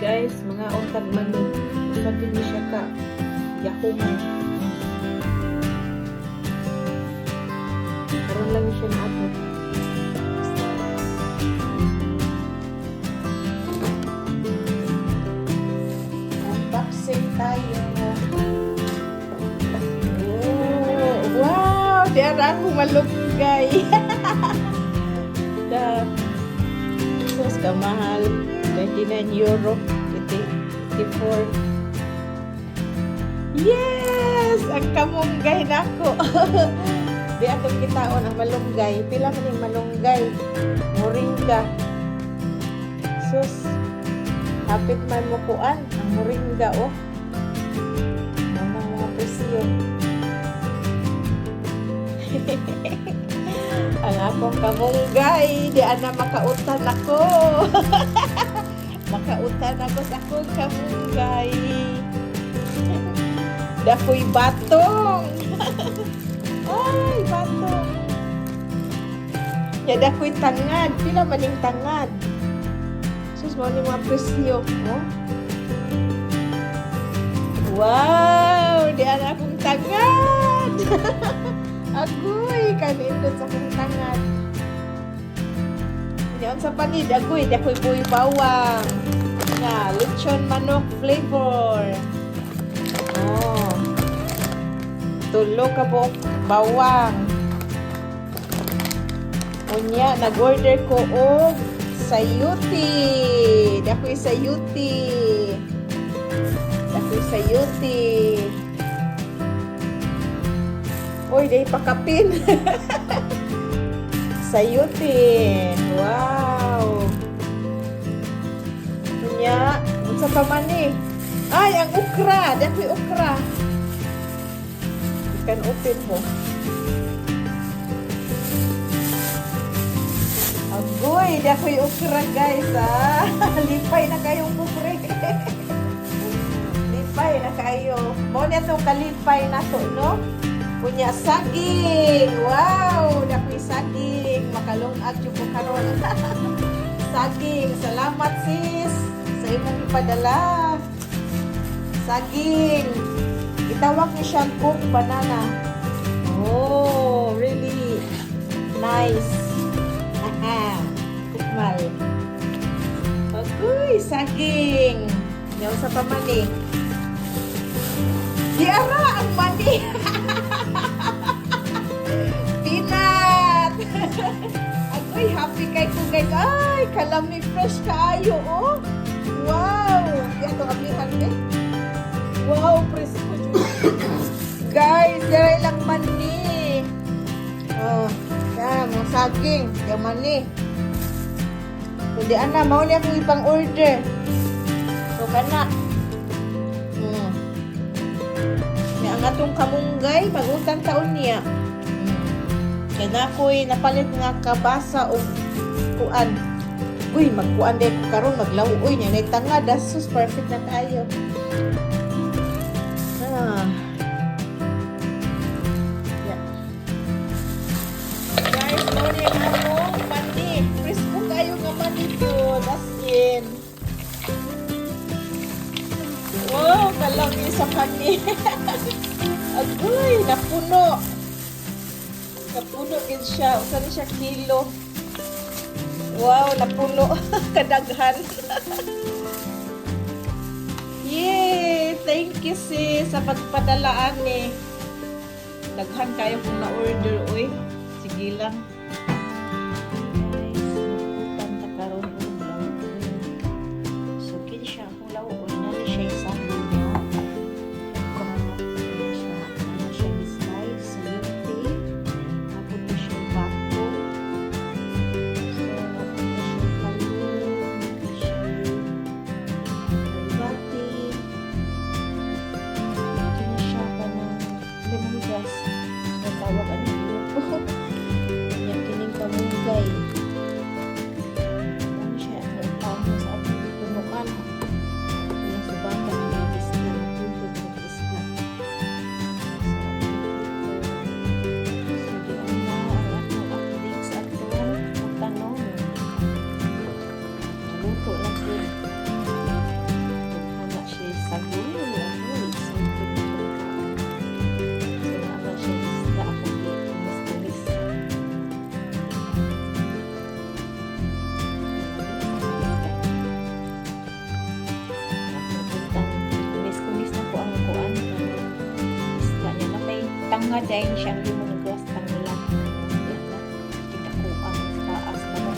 guys, mga untag mani. Sabi ni siya ka. Yakuman. Karoon lang siya na ako. Unboxing tayo. Oh, wow! Diyan ako malunggay. Sus, kamahal. 29 euro. 54. Yes! Ang kamunggay na ako. Di atong kitaon ang malunggay. Pila man yung malunggay. Moringa. Sus. Hapit man mo kuan. Ang moringa, oh. Mga presyo. Ang akong kamunggay. Di ana makautan ako. Makautan ako sa akong kamunggay. Dakoy batong. Ay, batong. Ya dakoy tangad. Pila maning tangad. Sus, mo ni mga presyo. Oh? Wow! Di ana akong tangad. Agoy, kanindot sa akong tangad. Yan sa panid, agoy, dakoy buhay bawang. Na, lechon manok flavor. Oh. Tulo ka po bawang. Unya, nag-order ko og sayuti. Dakoy sayuti. Dakoy sayuti. Uy, day pakapin. Sayuti. Wow. Unya, unsa pa man ni? Ay, ang okra. Dakoy okra. Kan open mo. Agoy, dakoy okra guys, ah. Lipay na kayong kukre. Lipay na kayo. Mo niya itong kalipay na to, no? Punya saging. Wow, dakoy saging. Makalungag yung ko karon. Saging. Salamat sis sa imong ipadala. Saging. Itawag niya siyang cook banana. Oh, really nice. Haha. Kukmal. Agoy, saging. Yaw sa pamani. Diara ang mani. Peanut. Agoy, happy kay ko guys. Ay, kalami fresh kaayo, oh. Wow. Yan to ablihan eh. Wow, presko. Guys, dere lang mani. Oh, yan, mga saging. Yung mani. Kundi ana, mao ni akong ipang order. So, kana. Ang atong kamunggay, mag-utang taon niya. Kaya na ako'y napalit nga kabasa o kuan. Uy, magkuan din ko karon maglawo. Uy, niya tangad. Sus, perfect na tayo. Ah. Yeah. Guys, morning akong mani. Presko kayo nga mani po. That's in. Wow, kalami sa kani. Agoy, napuno. Napuno din siya. Usa ni siya kilo. Wow, napuno. Kadaghan. Yay! Thank you sis sa pagpadalaan eh. Daghan kayo kung na-order. Uy, sige lang. Guys, maputan ta karon og lawo. So, kini siya kung lawo. Nali siya isang niya. Ano siya slice. Sayuti. Tapos na siya bato. So, tapos na siya kanin. Siya bati. Kini siya pa ng lemongrass. Natawag ang grupo. bunga dahil siyang lemongrass tangilan. Yan na. Kita ko ang taas na mo.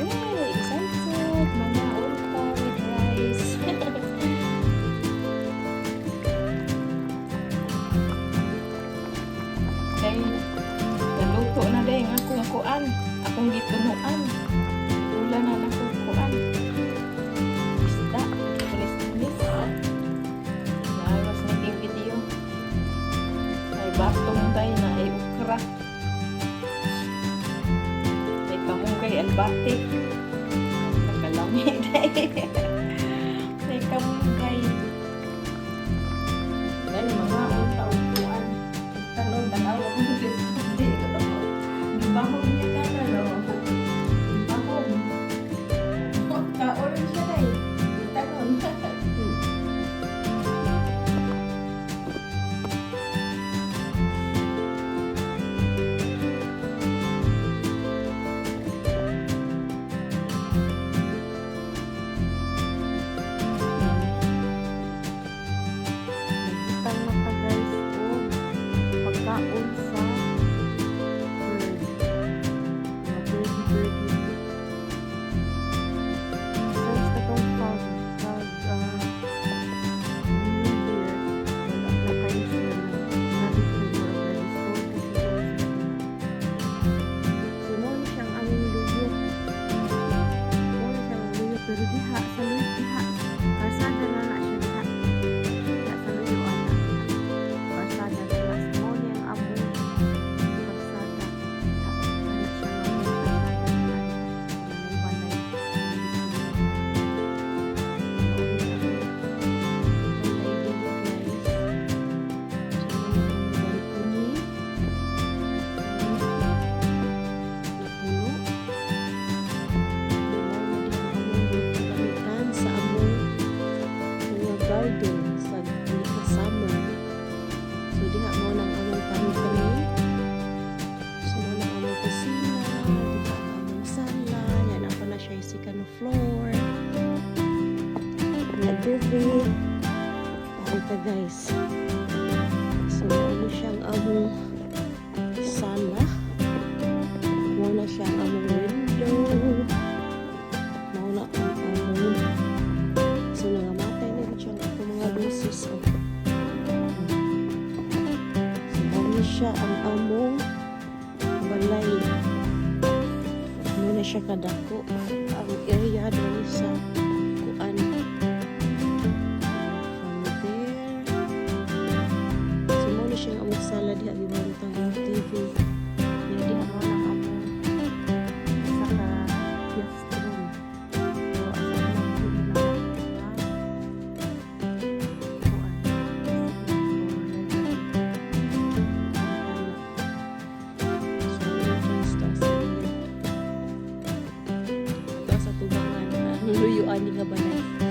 Yay! Excited! Mga ulpa with rice. Dahil naluto na dahil akong kuan. Akong gitunuan. Ula na akong kuan. Isda. Tulis-tulis. I was making video. May batong tayo na ay ukra. May kamunggay albate. Nakalamig tayo. May kamunggay. Dahil mga utaw-utuan. Tanong, tanawa ko sa hindi ko ito. Bahong niya ka na, no? Bahong. Ka-orange siya tayo. Tanong. Pagkaon sa bird. Mga birdie. Since katong New Year, wala na kayo sila ng habit ko mo na-restore kasi sila so, mo na siyang aming luyo. Mo na siyang luyo. Pero diha, sa luyo diha. Karsada na na siya diha. Diha sa luyo ana. Karsada na na. Mo niya ang among karsada. Diha. Wala siya ng aming karsada na. Banay-banay. Garden sa Nika Summer. So diha mo nang among kami. So mo nang among kusina, diha ang among sala, yan ako na siya second floor. Nag-TV. Ito guys. So ano siyang among sala. Mo na siyang among window. Mo na ang among so nangamatay na rin siya ako mga lusis. So ano siya ang among balay. Ano na siya kadako. Ang area doon sa kuan. From there. So ano na siya ang among sala diha gibantang yung TV. Diha diha mo lang among saka guest room. So asa lang din na luyuan ni nga balay.